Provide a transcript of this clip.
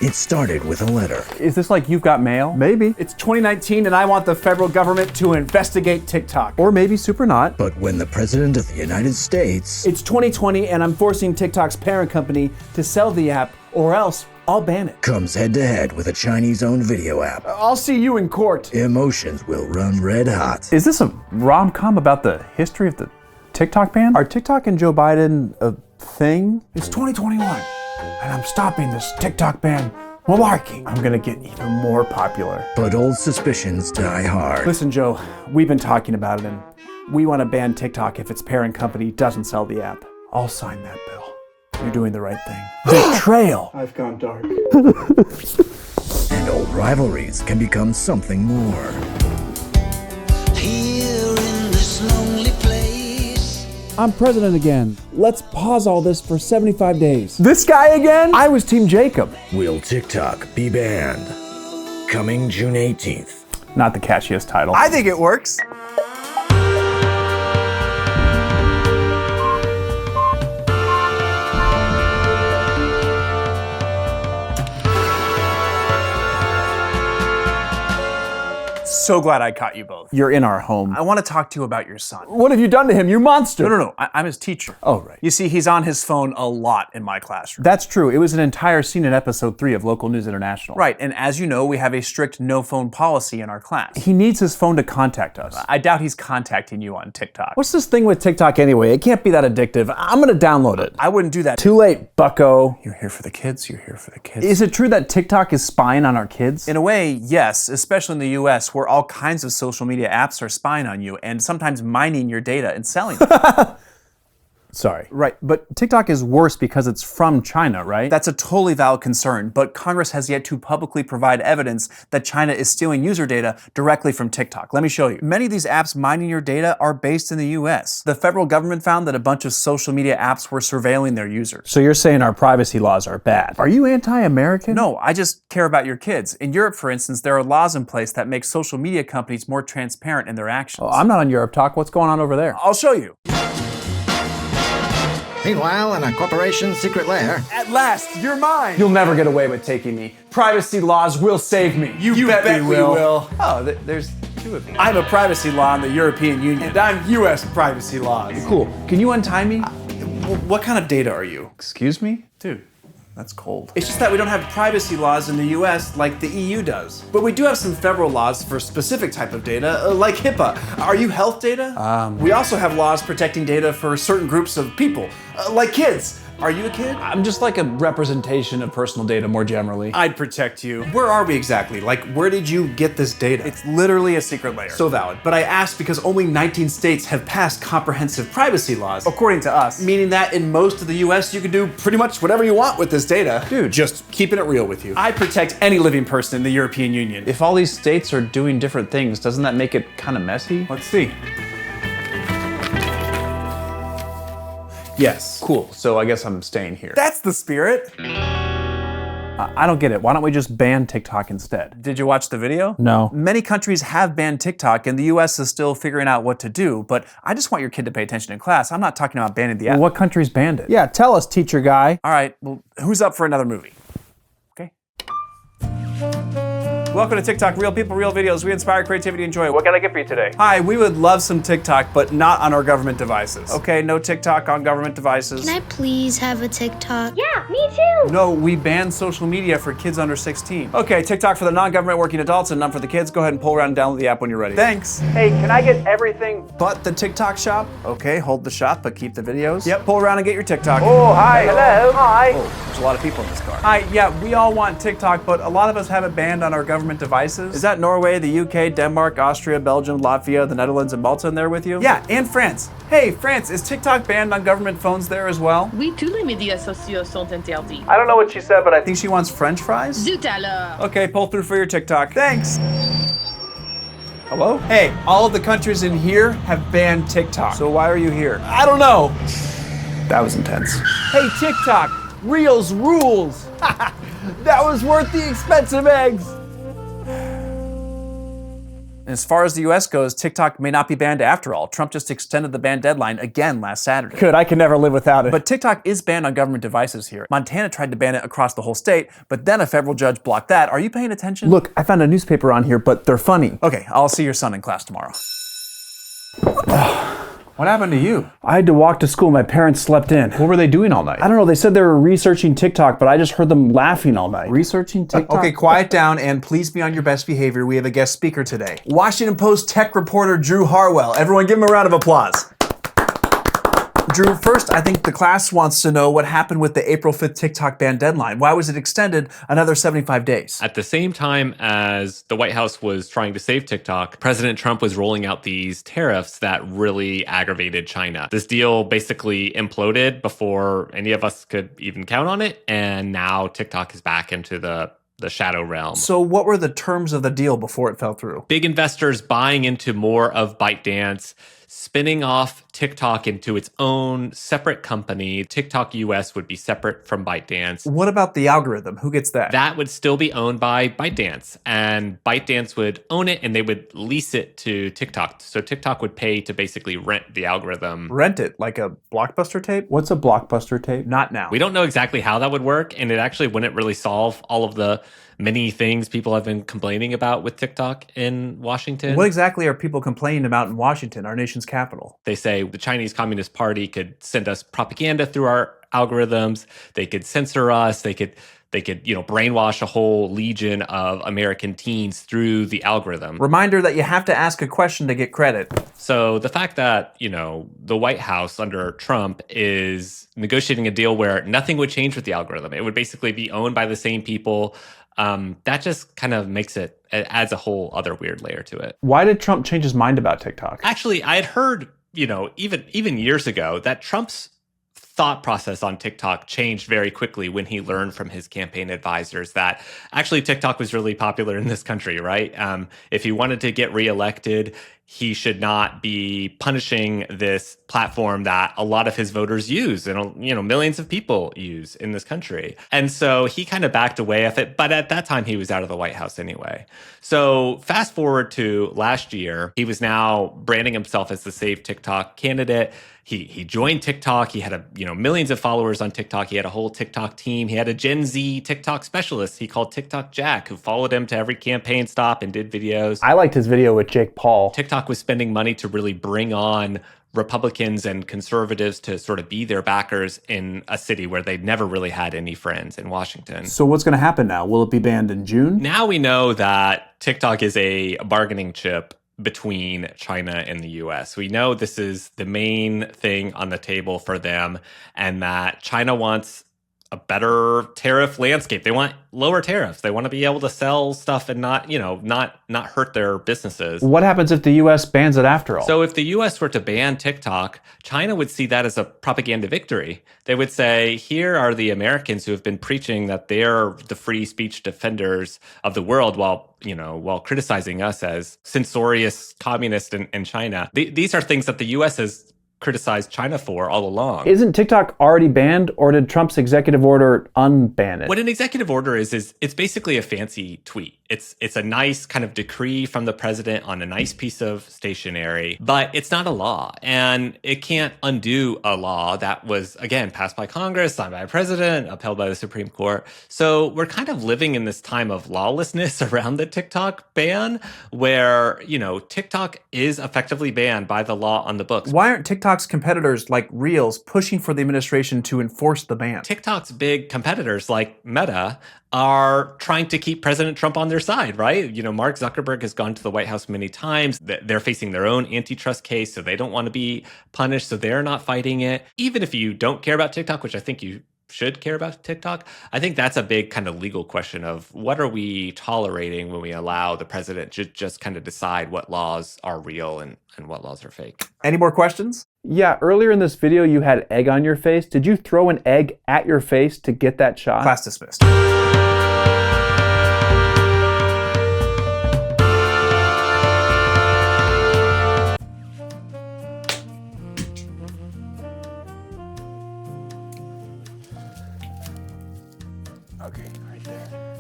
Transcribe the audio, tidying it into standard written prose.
It started with a letter. Is this like You've Got Mail? Maybe. It's 2019 and I want the federal government to investigate TikTok. Or maybe super not. But when the President of the United States... It's 2020 and I'm forcing TikTok's parent company to sell the app or else I'll ban it. Comes head-to-head with a Chinese-owned video app. I'll see you in court. Emotions will run red hot. Is this a rom-com about the history of the TikTok ban? Are TikTok and Joe Biden a thing? It's 2021 and I'm stopping this TikTok ban malarkey. I'm gonna get even more popular. But old suspicions die hard. Listen, Joe, we've been talking about it and we want to ban TikTok if its parent company doesn't sell the app. I'll sign that bill. You're doing the right thing. Betrayal. I've gone dark. And old rivalries can become something more. Here in this lonely place. I'm president again. Let's pause all this for 75 days. This guy again? I was Team Jacob. Will TikTok be banned? Coming June 18th. Not the catchiest title. I think it works. So glad I caught you both. You're in our home. I want to talk to you about your son. What have you done to him, you monster? No. I'm his teacher. Oh, right. You see, he's on his phone a lot in my classroom. That's true. It was an entire scene in episode 3 of Local News International. Right, and as you know, we have a strict no phone policy in our class. He needs his phone to contact us. I doubt he's contacting you on TikTok. What's this thing with TikTok anyway? It can't be that addictive. I'm gonna download it. I wouldn't do that. Too late, bucko. You're here for the kids, you're here for the kids. Is it true that TikTok is spying on our kids? In a way, yes, especially in the US, where all kinds of social media apps are spying on you and sometimes mining your data and selling it. Sorry. Right, but TikTok is worse because it's from China, right? That's a totally valid concern, but Congress has yet to publicly provide evidence that China is stealing user data directly from TikTok. Let me show you. Many of these apps mining your data are based in the US. The federal government found that a bunch of social media apps were surveilling their users. So you're saying our privacy laws are bad? Are you anti-American? No, I just care about your kids. In Europe, for instance, there are laws in place that make social media companies more transparent in their actions. Oh, I'm not on Europe Talk. What's going on over there? I'll show you. Meanwhile, in a corporation's secret lair. At last, you're mine. You'll never get away with taking me. Privacy laws will save me. You bet we will. Oh, there's two of you. I'm a privacy law in the European Union. And I'm US privacy laws. Cool. Can you untie me? What kind of data are you? Excuse me? Dude, that's cold. It's just that we don't have privacy laws in the US like the EU does. But we do have some federal laws for specific type of data, like HIPAA. Are you health data? We also have laws protecting data for certain groups of people, like kids. Are you a kid? I'm just like a representation of personal data more generally. I'd protect you. Where are we exactly? Like, where did you get this data? It's literally a secret layer. So valid. But I asked because only 19 states have passed comprehensive privacy laws, according to us. Meaning that in most of the US, you can do pretty much whatever you want with this data. Dude, just keeping it real with you. I protect any living person in the European Union. if all these states are doing different things, doesn't that make it kind of messy? Let's see. Yes. Cool, so I guess I'm staying here. That's the spirit. I don't get it. Why don't we just ban TikTok instead? Did you watch the video? No. Many countries have banned TikTok and the US is still figuring out what to do, but I just want your kid to pay attention in class. I'm not talking about banning the app. What countries banned it? Yeah, tell us, teacher guy. All right, well, who's up for another movie? Okay. Welcome to TikTok, real people, real videos. We inspire creativity and joy. What can I get for you today? Hi, we would love some TikTok, but not on our government devices. Okay, no TikTok on government devices. Can I please have a TikTok? Yeah, me too. No, we ban social media for kids under 16. Okay, TikTok for the non-government working adults and none for the kids. Go ahead and pull around and download the app when you're ready. Thanks. Hey, can I get everything but the TikTok shop? Okay, hold the shop, but keep the videos. Yep, pull around and get your TikTok. Oh, hi. Hello. Hi. Oh, there's a lot of people in this car. Hi, yeah, we all want TikTok, but a lot of us have it banned on our government devices. Is that Norway, the UK, Denmark, Austria, Belgium, Latvia, the Netherlands, and Malta in there with you? Yeah, and France. Hey, France, is TikTok banned on government phones there as well? Oui, tous les médias sociaux sont interdits. I don't know what she said, but I think she wants French fries. Zut alors. Okay, pull through for your TikTok. Thanks. Hello? Hey, all of the countries in here have banned TikTok. So why are you here? I don't know. That was intense. Hey, TikTok, Reels rules. That was worth the expensive eggs. As far as the US goes, TikTok may not be banned after all. Trump just extended the ban deadline again last Saturday. Good, I can never live without it. But TikTok is banned on government devices here. Montana tried to ban it across the whole state, but then a federal judge blocked that. Are you paying attention? Look, I found a newspaper on here, but they're funny. Okay, I'll see your son in class tomorrow. What happened to you? I had to walk to school. My parents slept in. What were they doing all night? I don't know. They said they were researching TikTok, but I just heard them laughing all night. Researching TikTok? Okay, quiet down and please be on your best behavior. We have a guest speaker today. Washington Post tech reporter Drew Harwell. Everyone give him a round of applause. Drew, first, I think the class wants to know what happened with the April 5th TikTok ban deadline. Why was it extended another 75 days? At the same time as the White House was trying to save TikTok, President Trump was rolling out these tariffs that really aggravated China. This deal basically imploded before any of us could even count on it, and now TikTok is back into the shadow realm. So what were the terms of the deal before it fell through? Big investors buying into more of ByteDance, spinning off TikTok into its own separate company. TikTok US would be separate from ByteDance. What about the algorithm? Who gets that? That would still be owned by ByteDance, and ByteDance would own it and they would lease it to TikTok. So TikTok would pay to basically rent the algorithm. Rent it, like a Blockbuster tape? What's a Blockbuster tape? Not now. We don't know exactly how that would work, and it actually wouldn't really solve all of the many things people have been complaining about with TikTok in Washington. What exactly are people complaining about in Washington, our nation's capital? They say the Chinese Communist Party could send us propaganda through our algorithms. They could censor us. They could brainwash a whole legion of American teens through the algorithm. Reminder that you have to ask a question to get credit. So the fact that, the White House under Trump is negotiating a deal where nothing would change with the algorithm. It would basically be owned by the same people. That just kind of it adds a whole other weird layer to it. Why did Trump change his mind about TikTok? Actually, I had heard, even years ago that Trump's thought process on TikTok changed very quickly when he learned from his campaign advisors that actually TikTok was really popular in this country, right? If he wanted to get reelected, he should not be punishing this platform that a lot of his voters use and, millions of people use in this country. And so he kind of backed away of it. But at that time, he was out of the White House anyway. So fast forward to last year, he was now branding himself as the Save TikTok candidate. He joined TikTok. He had millions of followers on TikTok. He had a whole TikTok team. He had a Gen Z TikTok specialist he called TikTok Jack, who followed him to every campaign stop and did videos. I liked his video with Jake Paul. TikTok was spending money to really bring on Republicans and conservatives to sort of be their backers in a city where they'd never really had any friends in Washington. So what's going to happen now? Will it be banned in June? Now we know that TikTok is a bargaining chip between China and the US. We know this is the main thing on the table for them, and that China wants a better tariff landscape. They want lower tariffs. They want to be able to sell stuff and not hurt their businesses. What happens if the US bans it after all? So if the US were to ban TikTok, China would see that as a propaganda victory. They would say, here are the Americans who have been preaching that they're the free speech defenders of the world while criticizing us as censorious communists in China. These are things that the US has criticized China for all along. Isn't TikTok already banned, or did Trump's executive order unban it? What an executive order is it's basically a fancy tweet. It's a nice kind of decree from the president on a nice piece of stationery, but it's not a law, and it can't undo a law that was, again, passed by Congress, signed by a president, upheld by the Supreme Court. So we're kind of living in this time of lawlessness around the TikTok ban, where, TikTok is effectively banned by the law on the books. Why aren't TikTok's competitors like Reels pushing for the administration to enforce the ban? TikTok's big competitors like Meta are trying to keep President Trump on their side, right? Mark Zuckerberg has gone to the White House many times. They're facing their own antitrust case, so they don't want to be punished, so they're not fighting it. Even if you don't care about TikTok, which I think you should care about TikTok, I think that's a big kind of legal question of what are we tolerating when we allow the president to just kind of decide what laws are real and what laws are fake. Any more questions? Yeah, earlier in this video you had egg on your face. Did you throw an egg at your face to get that shot? Class dismissed. Okay, right there.